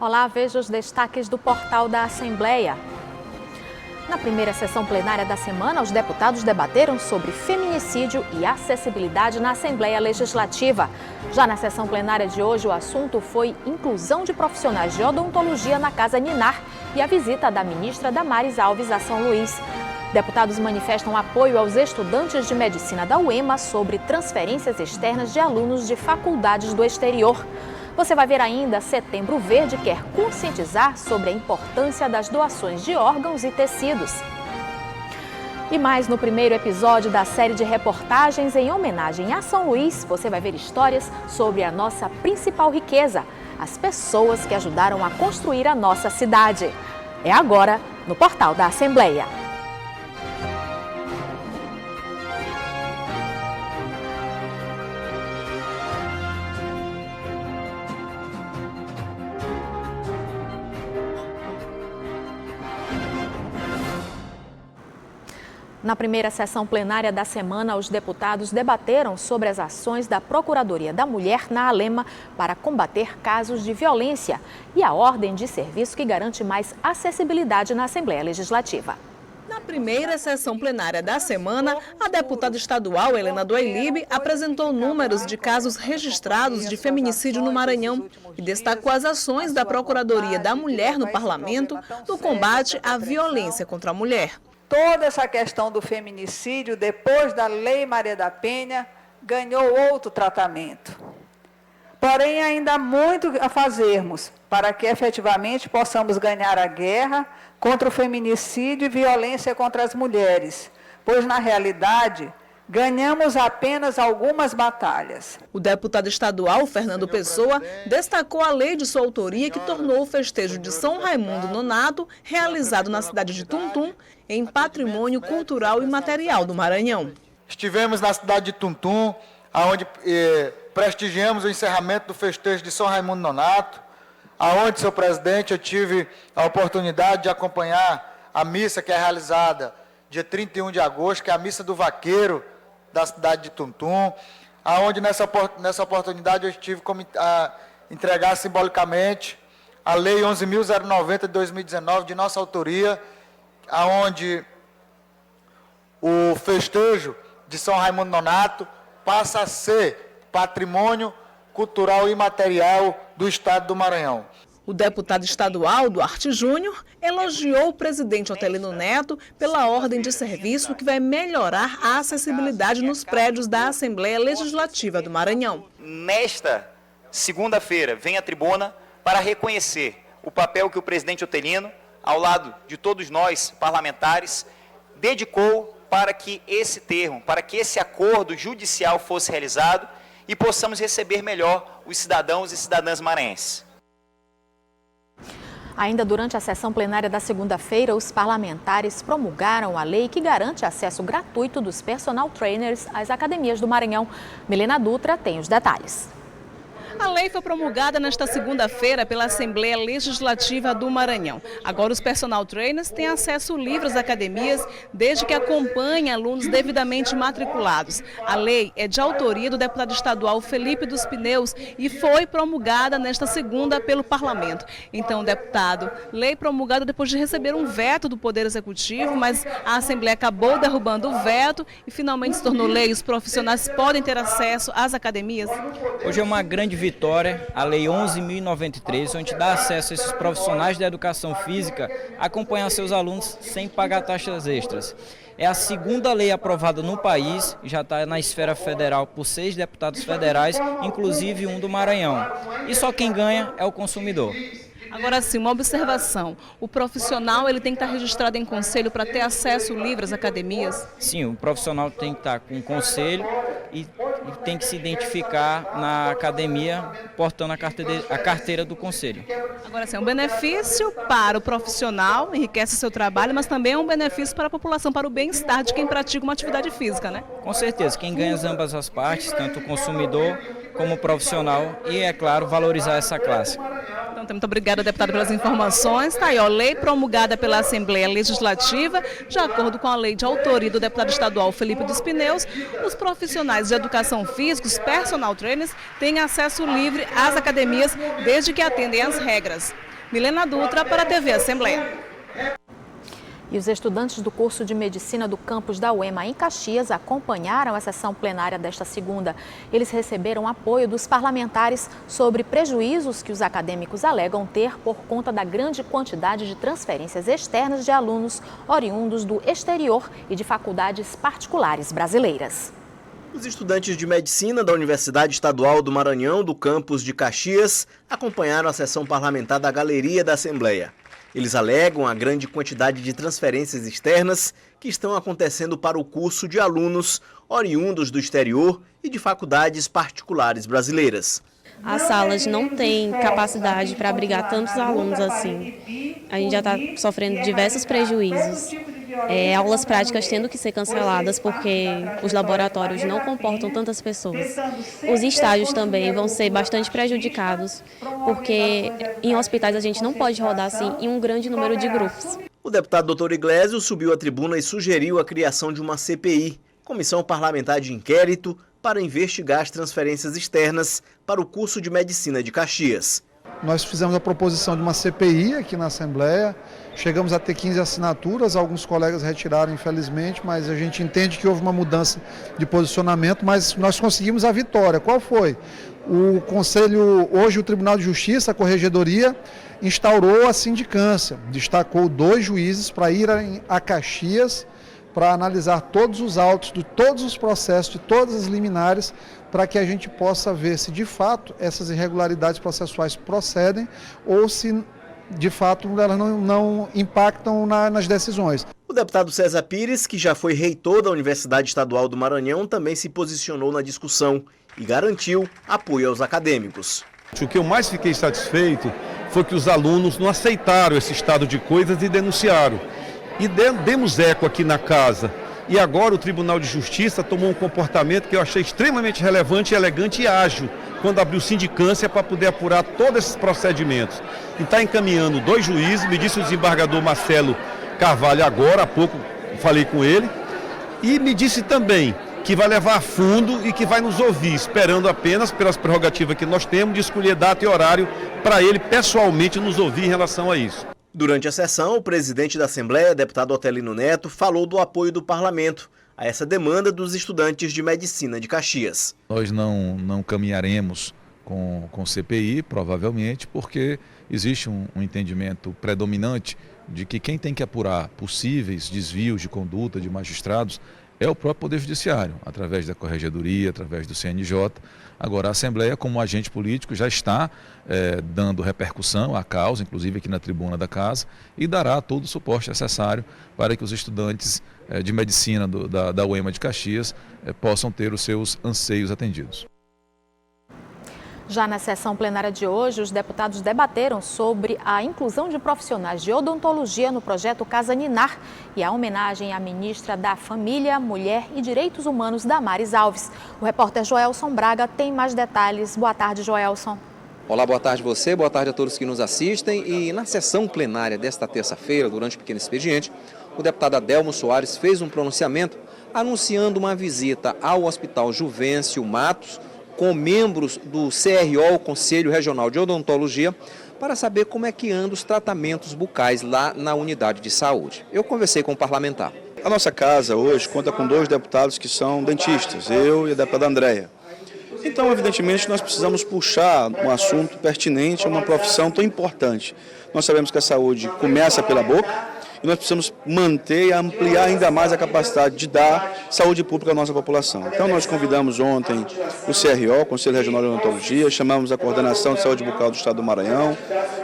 Olá, veja os destaques do portal da Assembleia. Na primeira sessão plenária da semana, os deputados debateram sobre feminicídio e acessibilidade na Assembleia Legislativa. Já na sessão plenária de hoje, o assunto foi inclusão de profissionais de odontologia na Casa Ninar e a visita da ministra Damares Alves a São Luís. Deputados manifestam apoio aos estudantes de medicina da UEMA sobre transferências externas de alunos de faculdades do exterior. Você vai ver ainda, Setembro Verde quer conscientizar sobre a importância das doações de órgãos e tecidos. E mais no primeiro episódio da série de reportagens em homenagem a São Luís, você vai ver histórias sobre a nossa principal riqueza, as pessoas que ajudaram a construir a nossa cidade. É agora no portal da Assembleia. Na primeira sessão plenária da semana, os deputados debateram sobre as ações da Procuradoria da Mulher na ALEMA para combater casos de violência e a ordem de serviço que garante mais acessibilidade na Assembleia Legislativa. Na primeira sessão plenária da semana, a deputada estadual Helena do Ailib apresentou números de casos registrados de feminicídio no Maranhão e destacou as ações da Procuradoria da Mulher no Parlamento no combate à violência contra a mulher. Toda essa questão do feminicídio, depois da Lei Maria da Penha, ganhou outro tratamento. Porém, ainda há muito a fazermos para que efetivamente possamos ganhar a guerra contra o feminicídio e violência contra as mulheres, pois, na realidade, ganhamos apenas algumas batalhas. O deputado estadual Fernando Pessoa destacou a lei de sua autoria que tornou o festejo de São Raimundo Nonato, realizado na cidade de Tuntum, em patrimônio cultural e material do Maranhão. Estivemos na cidade de Tuntum, onde prestigiamos o encerramento do festejo de São Raimundo Nonato, onde, seu presidente, eu tive a oportunidade de acompanhar a missa que é realizada dia 31 de agosto, que é a missa do vaqueiro da cidade de Tuntum, onde nessa oportunidade eu estive a entregar simbolicamente a Lei 11.090 de 2019, de nossa autoria, onde o festejo de São Raimundo Nonato passa a ser patrimônio cultural e material do Estado do Maranhão. O deputado estadual Duarte Júnior elogiou o presidente Otelino Neto pela ordem de serviço que vai melhorar a acessibilidade nos prédios da Assembleia Legislativa do Maranhão. Nesta segunda-feira, vem à tribuna para reconhecer o papel que o presidente Otelino, ao lado de todos nós, parlamentares, dedicou para que esse termo, para que esse acordo judicial fosse realizado e possamos receber melhor os cidadãos e cidadãs maranhenses. Ainda durante a sessão plenária da segunda-feira, os parlamentares promulgaram a lei que garante acesso gratuito dos personal trainers às academias do Maranhão. Milena Dutra tem os detalhes. A lei foi promulgada nesta segunda-feira pela Assembleia Legislativa do Maranhão. Agora os personal trainers têm acesso livre às academias, desde que acompanhem alunos devidamente matriculados. A lei é de autoria do deputado estadual Felipe dos Pneus e foi promulgada nesta segunda pelo Parlamento. Então, deputado, lei promulgada depois de receber um veto do Poder Executivo, mas a Assembleia acabou derrubando o veto e finalmente se tornou lei. Os profissionais podem ter acesso às academias. Hoje é uma grande vitória, a Lei 11.093, onde dá acesso a esses profissionais da educação física a acompanhar seus alunos sem pagar taxas extras. É a segunda lei aprovada no país, já está na esfera federal por 6 deputados federais, inclusive um do Maranhão. E só quem ganha é o consumidor. Agora sim, uma observação. O profissional ele tem que estar registrado em conselho para ter acesso livre às academias? Sim, o profissional tem que estar com conselho e tem que se identificar na academia portando a carteira do conselho. Agora sim, é um benefício para o profissional, enriquece o seu trabalho, mas também é um benefício para a população, para o bem-estar de quem pratica uma atividade física, né? Com certeza, quem ganha ambas as partes, tanto o consumidor como o profissional e, é claro, valorizar essa classe. Então, muito obrigada, deputado, pelas informações. Está aí, ó, lei promulgada pela Assembleia Legislativa, de acordo com a lei de autoria do deputado estadual Felipe dos Pneus, os profissionais de educação física, os personal trainers, têm acesso livre às academias, desde que atendem às regras. Milena Dutra para a TV Assembleia. E os estudantes do curso de Medicina do campus da UEMA em Caxias acompanharam a sessão plenária desta segunda. Eles receberam apoio dos parlamentares sobre prejuízos que os acadêmicos alegam ter por conta da grande quantidade de transferências externas de alunos oriundos do exterior e de faculdades particulares brasileiras. Os estudantes de medicina da Universidade Estadual do Maranhão, do campus de Caxias, acompanharam a sessão parlamentar da Galeria da Assembleia. Eles alegam a grande quantidade de transferências externas que estão acontecendo para o curso de alunos oriundos do exterior e de faculdades particulares brasileiras. As salas não têm capacidade para abrigar tantos alunos assim. A gente já está sofrendo diversos prejuízos. Aulas práticas tendo que ser canceladas porque os laboratórios não comportam tantas pessoas. Os estágios também vão ser bastante prejudicados, porque em hospitais a gente não pode rodar assim em um grande número de grupos. O deputado Dr. Iglesias subiu à tribuna e sugeriu a criação de uma CPI, Comissão Parlamentar de Inquérito, para investigar as transferências externas para o curso de Medicina de Caxias. Nós fizemos a proposição de uma CPI aqui na Assembleia, chegamos a ter 15 assinaturas, alguns colegas retiraram infelizmente, mas a gente entende que houve uma mudança de posicionamento, mas nós conseguimos a vitória. Qual foi? O Conselho, hoje o Tribunal de Justiça, a Corregedoria, instaurou a sindicância, destacou 2 juízes para irem a Caxias para analisar todos os autos de todos os processos, de todas as liminares, para que a gente possa ver se de fato essas irregularidades processuais procedem ou se de fato elas não impactam nas decisões. O deputado César Pires, que já foi reitor da Universidade Estadual do Maranhão, também se posicionou na discussão e garantiu apoio aos acadêmicos. O que eu mais fiquei satisfeito foi que os alunos não aceitaram esse estado de coisas e denunciaram. E demos eco aqui na casa. E agora o Tribunal de Justiça tomou um comportamento que eu achei extremamente relevante, elegante e ágil, quando abriu sindicância para poder apurar todos esses procedimentos. E está encaminhando 2 juízes, me disse o desembargador Marcelo Carvalho agora, há pouco falei com ele, e me disse também que vai levar a fundo e que vai nos ouvir, esperando apenas pelas prerrogativas que nós temos de escolher data e horário para ele pessoalmente nos ouvir em relação a isso. Durante a sessão, o presidente da Assembleia, deputado Otelino Neto, falou do apoio do parlamento a essa demanda dos estudantes de medicina de Caxias. Nós não caminharemos com CPI, provavelmente, porque existe um entendimento predominante de que quem tem que apurar possíveis desvios de conduta de magistrados é o próprio Poder Judiciário, através da Corregedoria, através do CNJ. Agora, a Assembleia, como agente político, já está dando repercussão à causa, inclusive aqui na tribuna da Casa, e dará todo o suporte necessário para que os estudantes de medicina da UEMA de Caxias possam ter os seus anseios atendidos. Já na sessão plenária de hoje, os deputados debateram sobre a inclusão de profissionais de odontologia no projeto Casa Ninar e a homenagem à ministra da Família, Mulher e Direitos Humanos, Damares Alves. O repórter Joelson Braga tem mais detalhes. Boa tarde, Joelson. Olá, boa tarde a você, boa tarde a todos que nos assistem. E na sessão plenária desta terça-feira, durante o pequeno expediente, o deputado Adelmo Soares fez um pronunciamento anunciando uma visita ao Hospital Juvencio Matos, com membros do CRO, o Conselho Regional de Odontologia, para saber como é que andam os tratamentos bucais lá na unidade de saúde. Eu conversei com o parlamentar. A nossa casa hoje conta com 2 deputados que são dentistas, eu e a deputada Andréia. Então, evidentemente, nós precisamos puxar um assunto pertinente a uma profissão tão importante. Nós sabemos que a saúde começa pela boca, e nós precisamos manter e ampliar ainda mais a capacidade de dar saúde pública à nossa população. Então nós convidamos ontem o CRO, Conselho Regional de Odontologia, chamamos a coordenação de saúde bucal do Estado do Maranhão,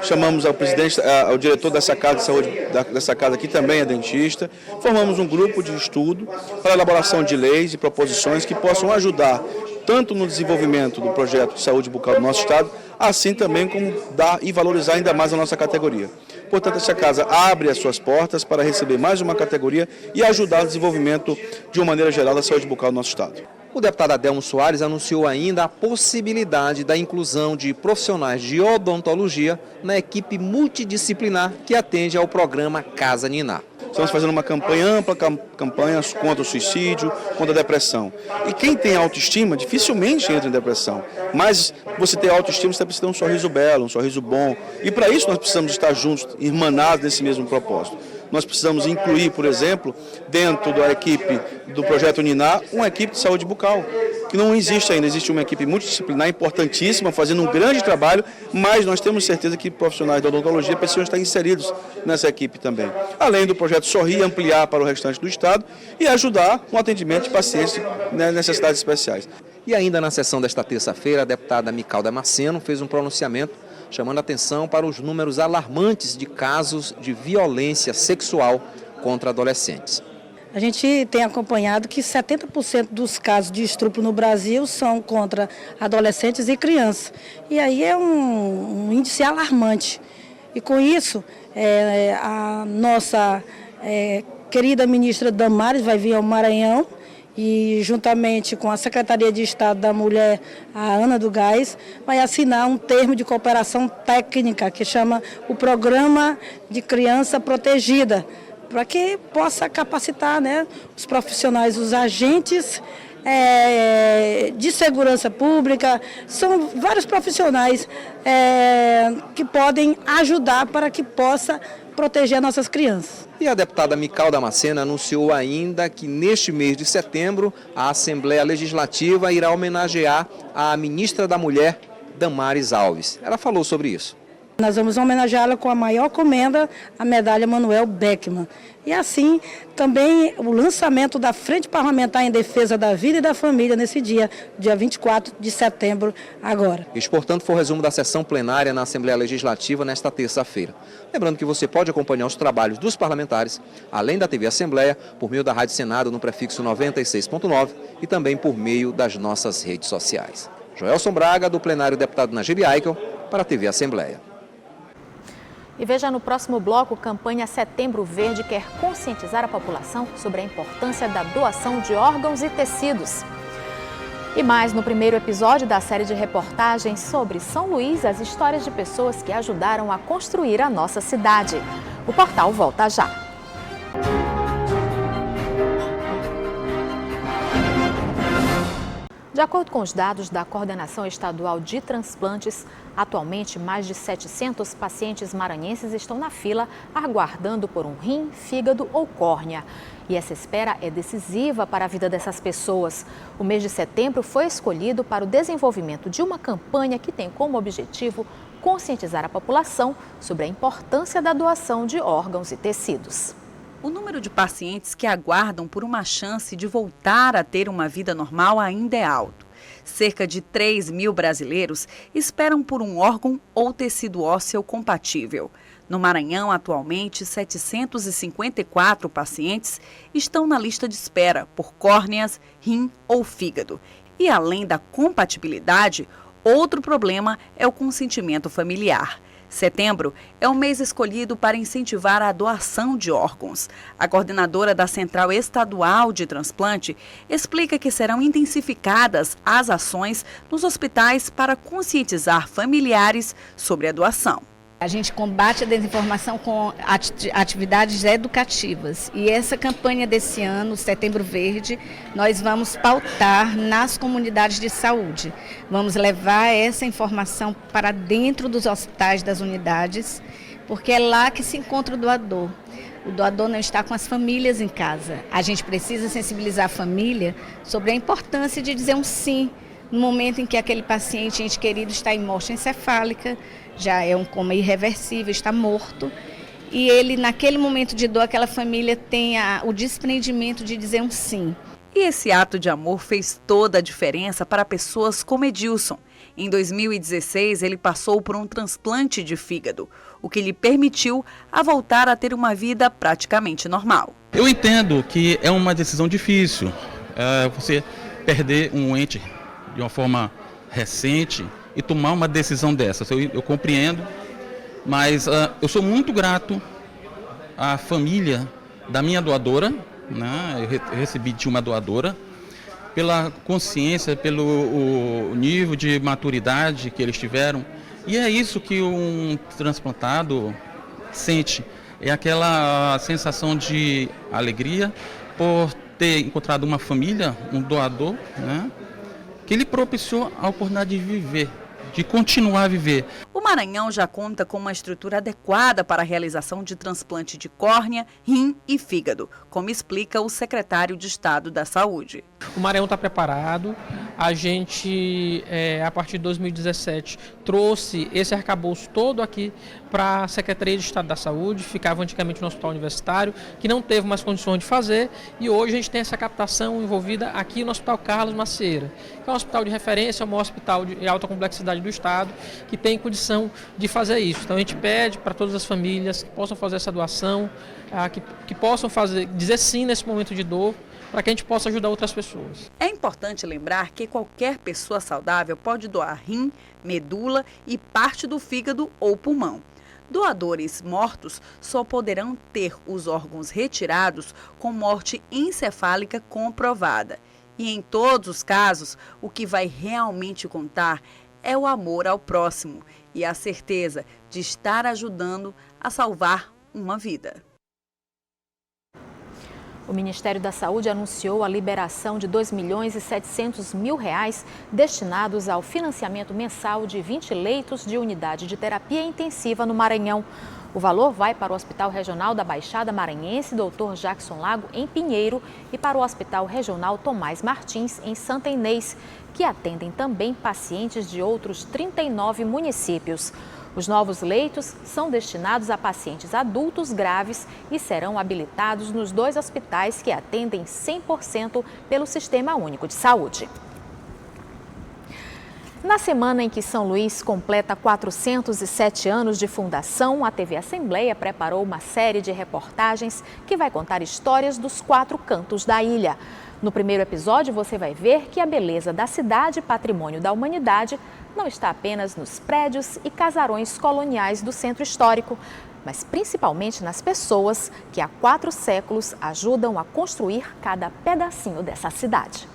chamamos ao presidente, ao diretor dessa casa de saúde, dessa casa que também é dentista, formamos um grupo de estudo para a elaboração de leis e proposições que possam ajudar tanto no desenvolvimento do projeto de saúde bucal do nosso Estado, assim também como dar e valorizar ainda mais a nossa categoria. Portanto, essa casa abre as suas portas para receber mais uma categoria e ajudar no desenvolvimento, de uma maneira geral, da saúde bucal do nosso Estado. O deputado Adelmo Soares anunciou ainda a possibilidade da inclusão de profissionais de odontologia na equipe multidisciplinar que atende ao programa Casa Ninar. Estamos fazendo uma campanha ampla, campanha contra o suicídio, contra a depressão. E quem tem autoestima dificilmente entra em depressão. Mas você ter autoestima, você precisa ter um sorriso belo, um sorriso bom. E para isso nós precisamos estar juntos, irmanados nesse mesmo propósito. Nós precisamos incluir, por exemplo, dentro da equipe do Projeto Ninar, uma equipe de saúde bucal, que não existe ainda. Existe uma equipe multidisciplinar importantíssima, fazendo um grande trabalho, mas nós temos certeza que profissionais da odontologia precisam estar inseridos nessa equipe também. Além do Projeto Sorrir, ampliar para o restante do Estado e ajudar no atendimento de pacientes com necessidades especiais. E ainda na sessão desta terça-feira, a deputada Mical Damasceno fez um pronunciamento chamando a atenção para os números alarmantes de casos de violência sexual contra adolescentes. A gente tem acompanhado que 70% dos casos de estupro no Brasil são contra adolescentes e crianças. E aí é um índice alarmante. E com isso, a nossa querida ministra Damares vai vir ao Maranhão e, juntamente com a Secretaria de Estado da Mulher, a Ana do Gás, vai assinar um termo de cooperação técnica que chama o Programa de Criança Protegida, para que possa capacitar, né, os profissionais, os agentes de segurança pública. São vários profissionais que podem ajudar para que possa proteger nossas crianças. E a deputada Mical Damasceno anunciou ainda que neste mês de setembro a Assembleia Legislativa irá homenagear a ministra da Mulher, Damares Alves. Ela falou sobre isso. Nós vamos homenageá-la com a maior comenda, a medalha Manuel Beckmann. E assim, também o lançamento da Frente Parlamentar em Defesa da Vida e da Família nesse dia 24 de setembro agora. Este, portanto, foi o resumo da sessão plenária na Assembleia Legislativa nesta terça-feira. Lembrando que você pode acompanhar os trabalhos dos parlamentares, além da TV Assembleia, por meio da Rádio Senado no prefixo 96.9 e também por meio das nossas redes sociais. Joelson Braga, do plenário deputado Najib Aikel, para a TV Assembleia. E veja no próximo bloco, campanha Setembro Verde quer conscientizar a população sobre a importância da doação de órgãos e tecidos. E mais no primeiro episódio da série de reportagens sobre São Luís, as histórias de pessoas que ajudaram a construir a nossa cidade. O portal volta já. De acordo com os dados da Coordenação Estadual de Transplantes, atualmente mais de 700 pacientes maranhenses estão na fila aguardando por um rim, fígado ou córnea. E essa espera é decisiva para a vida dessas pessoas. O mês de setembro foi escolhido para o desenvolvimento de uma campanha que tem como objetivo conscientizar a população sobre a importância da doação de órgãos e tecidos. O número de pacientes que aguardam por uma chance de voltar a ter uma vida normal ainda é alto. Cerca de 3.000 brasileiros esperam por um órgão ou tecido ósseo compatível. No Maranhão, atualmente, 754 pacientes estão na lista de espera por córneas, rim ou fígado. E além da compatibilidade, outro problema é o consentimento familiar. Setembro é um mês escolhido para incentivar a doação de órgãos. A coordenadora da Central Estadual de Transplante explica que serão intensificadas as ações nos hospitais para conscientizar familiares sobre a doação. A gente combate a desinformação com atividades educativas. E essa campanha desse ano, Setembro Verde, nós vamos pautar nas comunidades de saúde. Vamos levar essa informação para dentro dos hospitais, das unidades, porque é lá que se encontra o doador. O doador não está com as famílias em casa. A gente precisa sensibilizar a família sobre a importância de dizer um sim no momento em que aquele paciente, ente querido, está em morte encefálica, já é um coma irreversível, está morto, e ele, naquele momento de dor, aquela família tem o desprendimento de dizer um sim. E esse ato de amor fez toda a diferença para pessoas como Edilson. Em 2016, ele passou por um transplante de fígado, o que lhe permitiu a voltar a ter uma vida praticamente normal. Eu entendo que é uma decisão difícil, você perder um ente de uma forma recente e tomar uma decisão dessas. Eu compreendo, mas eu sou muito grato à família da minha doadora, né? Eu recebi de uma doadora, pela consciência, pelo nível de maturidade que eles tiveram. E é isso que um transplantado sente, é aquela sensação de alegria por ter encontrado uma família, um doador, né, que lhe propiciou a oportunidade de viver, de continuar a viver. O Maranhão já conta com uma estrutura adequada para a realização de transplante de córnea, rim e fígado, como explica o secretário de Estado da Saúde. O Maranhão está preparado, a gente, a partir de 2017, trouxe esse arcabouço todo aqui para a Secretaria de Estado da Saúde, ficava antigamente no Hospital Universitário, que não teve mais condições de fazer, e hoje a gente tem essa captação envolvida aqui no Hospital Carlos Macieira, que é um hospital de referência, é um hospital de alta complexidade do Estado, que tem condição de fazer isso. Então a gente pede para todas as famílias que possam fazer essa doação, que possam dizer sim nesse momento de dor, para que a gente possa ajudar outras pessoas. É importante lembrar que qualquer pessoa saudável pode doar rim, medula e parte do fígado ou pulmão. Doadores mortos só poderão ter os órgãos retirados com morte encefálica comprovada. E em todos os casos, o que vai realmente contar é o amor ao próximo e a certeza de estar ajudando a salvar uma vida. O Ministério da Saúde anunciou a liberação de R$ 2.700.000 destinados ao financiamento mensal de 20 leitos de unidade de terapia intensiva no Maranhão. O valor vai para o Hospital Regional da Baixada Maranhense, Dr. Jackson Lago, em Pinheiro, e para o Hospital Regional Tomás Martins, em Santa Inês, que atendem também pacientes de outros 39 municípios. Os novos leitos são destinados a pacientes adultos graves e serão habilitados nos 2 hospitais que atendem 100% pelo Sistema Único de Saúde. Na semana em que São Luís completa 407 anos de fundação, a TV Assembleia preparou uma série de reportagens que vai contar histórias dos 4 cantos da ilha. No primeiro episódio, você vai ver que a beleza da cidade, patrimônio da humanidade, não está apenas nos prédios e casarões coloniais do centro histórico, mas principalmente nas pessoas que há 4 séculos ajudam a construir cada pedacinho dessa cidade.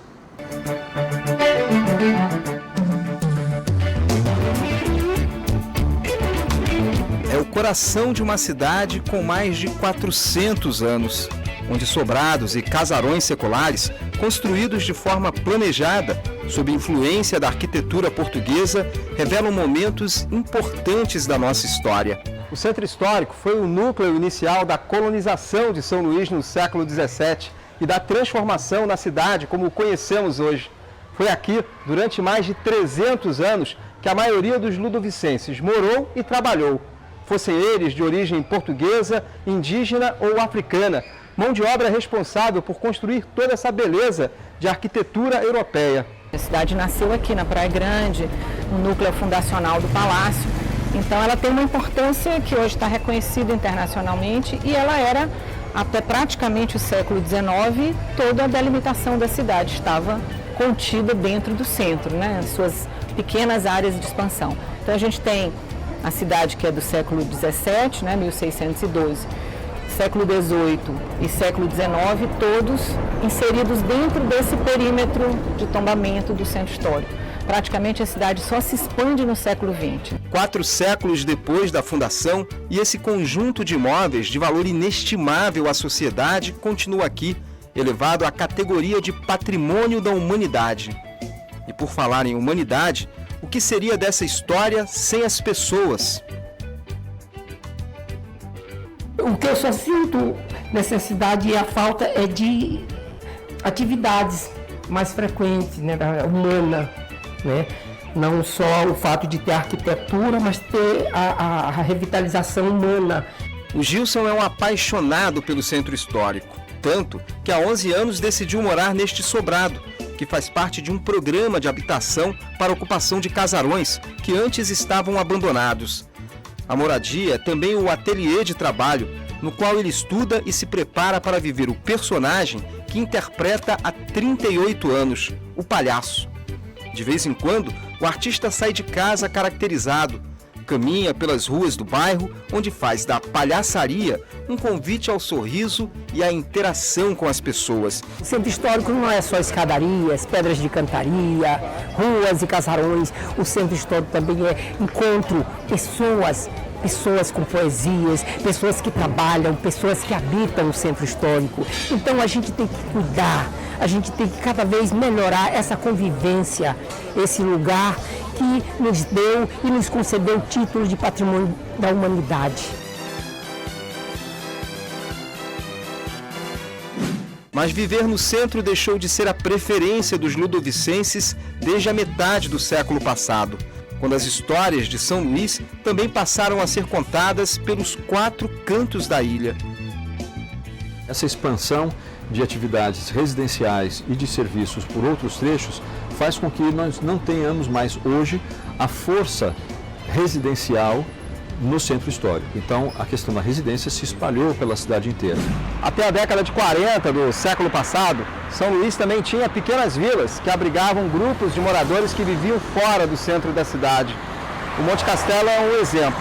É o coração de uma cidade com mais de 400 anos, onde sobrados e casarões seculares, construídos de forma planejada, sob influência da arquitetura portuguesa, revelam momentos importantes da nossa história. O Centro Histórico foi o núcleo inicial da colonização de São Luís no século XVII e da transformação na cidade como conhecemos hoje. Foi aqui, durante mais de 300 anos, que a maioria dos ludovicenses morou e trabalhou, fossem eles de origem portuguesa, indígena ou africana, mão de obra responsável por construir toda essa beleza de arquitetura europeia. A cidade nasceu aqui na Praia Grande, no núcleo fundacional do Palácio, então ela tem uma importância que hoje está reconhecida internacionalmente e ela era, até praticamente o século XIX, toda a delimitação da cidade estava contida dentro do centro, né, suas pequenas áreas de expansão. Então a gente tem a cidade que é do século XVII, né, 1612, século XVIII e século XIX, todos inseridos dentro desse perímetro de tombamento do centro histórico. Praticamente a cidade só se expande no século XX. 4 séculos depois da fundação, e esse conjunto de imóveis de valor inestimável à sociedade continua aqui, elevado à categoria de patrimônio da humanidade. E por falar em humanidade, o que seria dessa história sem as pessoas? O que eu só sinto necessidade e a falta é de atividades mais frequentes, né, humana, né? Não só o fato de ter arquitetura, mas ter a revitalização humana. O Gilson é um apaixonado pelo centro histórico, tanto que há 11 anos decidiu morar neste sobrado, que faz parte de um programa de habitação para ocupação de casarões que antes estavam abandonados. A moradia é também o ateliê de trabalho, no qual ele estuda e se prepara para viver o personagem que interpreta há 38 anos, o palhaço. De vez em quando, o artista sai de casa caracterizado, caminha pelas ruas do bairro, onde faz da palhaçaria um convite ao sorriso e à interação com as pessoas. O centro histórico não é só escadarias, pedras de cantaria, ruas e casarões. O centro histórico também é encontro, pessoas, pessoas com poesias, pessoas que trabalham, pessoas que habitam o centro histórico. Então a gente tem que cuidar, a gente tem que cada vez melhorar essa convivência, esse lugar que nos deu e nos concedeu o título de patrimônio da humanidade. Mas viver no centro deixou de ser a preferência dos ludovicenses desde a metade do século passado, quando as histórias de São Luís também passaram a ser contadas pelos 4 cantos da ilha. Essa expansão de atividades residenciais e de serviços por outros trechos faz com que nós não tenhamos mais hoje a força residencial no centro histórico. Então, a questão da residência se espalhou pela cidade inteira. Até a década de 40 do século passado, São Luís também tinha pequenas vilas que abrigavam grupos de moradores que viviam fora do centro da cidade. O Monte Castelo é um exemplo.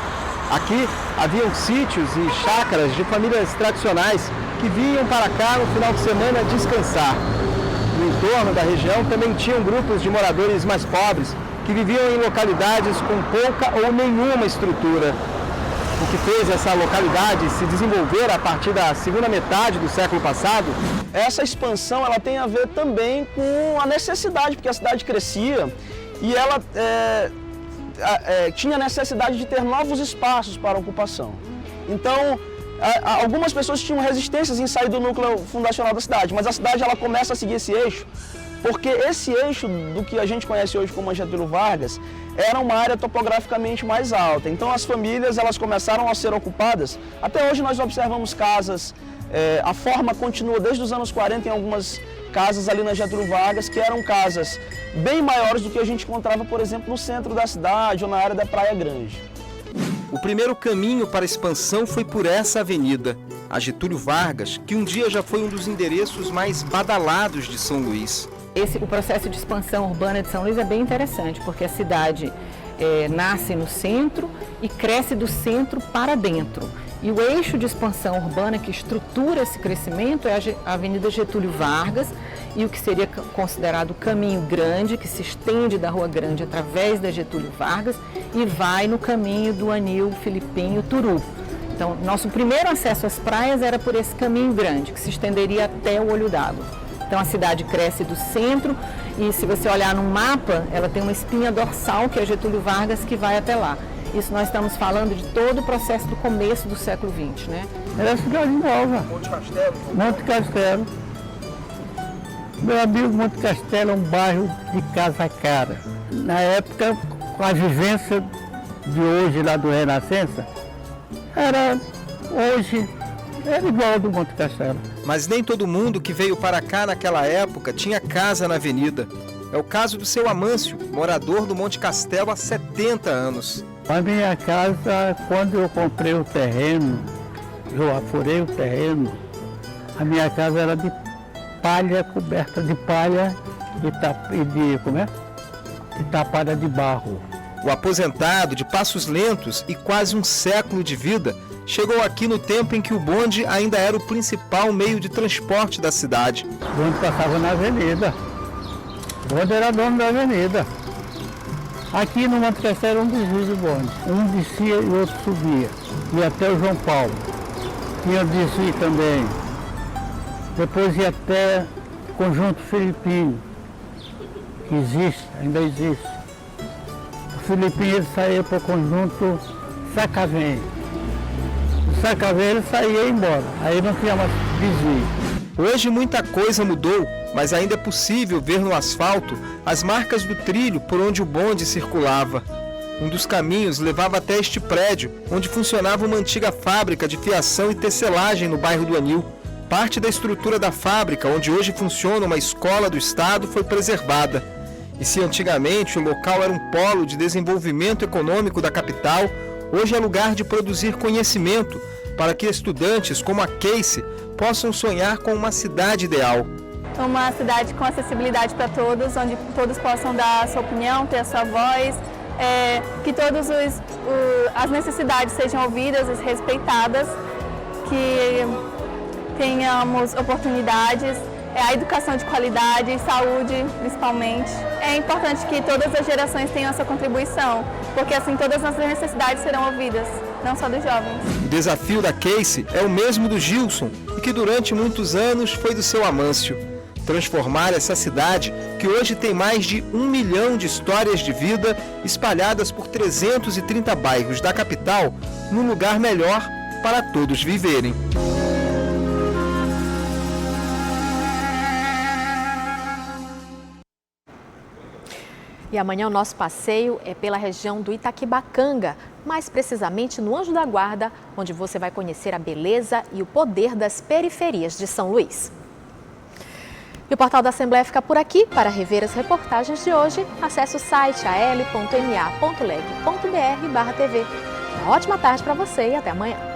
Aqui haviam sítios e chácaras de famílias tradicionais que vinham para cá no final de semana descansar. No entorno da região também tinham grupos de moradores mais pobres que viviam em localidades com pouca ou nenhuma estrutura. O que fez essa localidade se desenvolver a partir da segunda metade do século passado. Essa expansão ela tem a ver também com a necessidade, porque a cidade crescia e ela tinha necessidade de ter novos espaços para ocupação. Então, algumas pessoas tinham resistências em sair do núcleo fundacional da cidade, mas a cidade ela começa a seguir esse eixo, porque esse eixo do que a gente conhece hoje como Getúlio Vargas era uma área topograficamente mais alta. Então as famílias elas começaram a ser ocupadas. Até hoje nós observamos casas, a forma continua desde os anos 40 em algumas casas ali na Getúlio Vargas, que eram casas bem maiores do que a gente encontrava, por exemplo, no centro da cidade ou na área da Praia Grande. O primeiro caminho para a expansão foi por essa avenida, a Getúlio Vargas, que um dia já foi um dos endereços mais badalados de São Luís. O processo de expansão urbana de São Luís é bem interessante, porque a cidade nasce no centro e cresce do centro para dentro. E o eixo de expansão urbana que estrutura esse crescimento é a Avenida Getúlio Vargas e o que seria considerado o Caminho Grande, que se estende da Rua Grande através da Getúlio Vargas e vai no caminho do Anil Filipinho Turu. Então, nosso primeiro acesso às praias era por esse Caminho Grande, que se estenderia até o Olho d'Água. Então a cidade cresce do centro e se você olhar no mapa, ela tem uma espinha dorsal, que é Getúlio Vargas, que vai até lá. Isso nós estamos falando de todo o processo do começo do século XX, né? É a cidade nova. Monte Castelo? Monte Castelo. Meu amigo, Monte Castelo é um bairro de casa cara. Na época, com a vivência de hoje lá do Renascença, era igual ao do Monte Castelo. Mas nem todo mundo que veio para cá naquela época tinha casa na avenida. É o caso do seu Amâncio, morador do Monte Castelo há 70 anos. A minha casa, quando eu comprei o terreno, eu afurei o terreno, a minha casa era de palha, coberta de palha e tapada de barro. O aposentado de passos lentos e quase um século de vida chegou aqui no tempo em que o bonde ainda era o principal meio de transporte da cidade. O bonde passava na avenida. O bonde era dono da avenida. Aqui no Monte Castelo um desvio de bonde. Um descia e o outro subia. Ia até o João Paulo. Tinha desvio também. Depois ia até o Conjunto Filipinho, que existe, ainda existe. O Filipinho ele saía para o Conjunto Sacavém. O Sacavém ele saía e ia embora. Aí não tinha mais desvio. Hoje muita coisa mudou, mas ainda é possível ver no asfalto as marcas do trilho por onde o bonde circulava. Um dos caminhos levava até este prédio, onde funcionava uma antiga fábrica de fiação e tecelagem no bairro do Anil. Parte da estrutura da fábrica, onde hoje funciona uma escola do estado, foi preservada. E se antigamente o local era um polo de desenvolvimento econômico da capital, hoje é lugar de produzir conhecimento para que estudantes como a Casey possam sonhar com uma cidade ideal. Uma cidade com acessibilidade para todos, onde todos possam dar a sua opinião, ter a sua voz, que todas as necessidades sejam ouvidas e respeitadas, que tenhamos oportunidades, a educação de qualidade, saúde principalmente. É importante que todas as gerações tenham essa contribuição, porque assim todas as necessidades serão ouvidas. não só dos jovens. O desafio da Casey é o mesmo do Gilson e que durante muitos anos foi do seu Amâncio. Transformar essa cidade, que hoje tem mais de 1 milhão de histórias de vida espalhadas por 330 bairros da capital, num lugar melhor para todos viverem. E amanhã o nosso passeio é pela região do Itaquibacanga, mais precisamente no Anjo da Guarda, onde você vai conhecer a beleza e o poder das periferias de São Luís. E o Portal da Assembleia fica por aqui. Para rever as reportagens de hoje, acesse o site al.ma.leg.br/tv. Uma ótima tarde para você e até amanhã.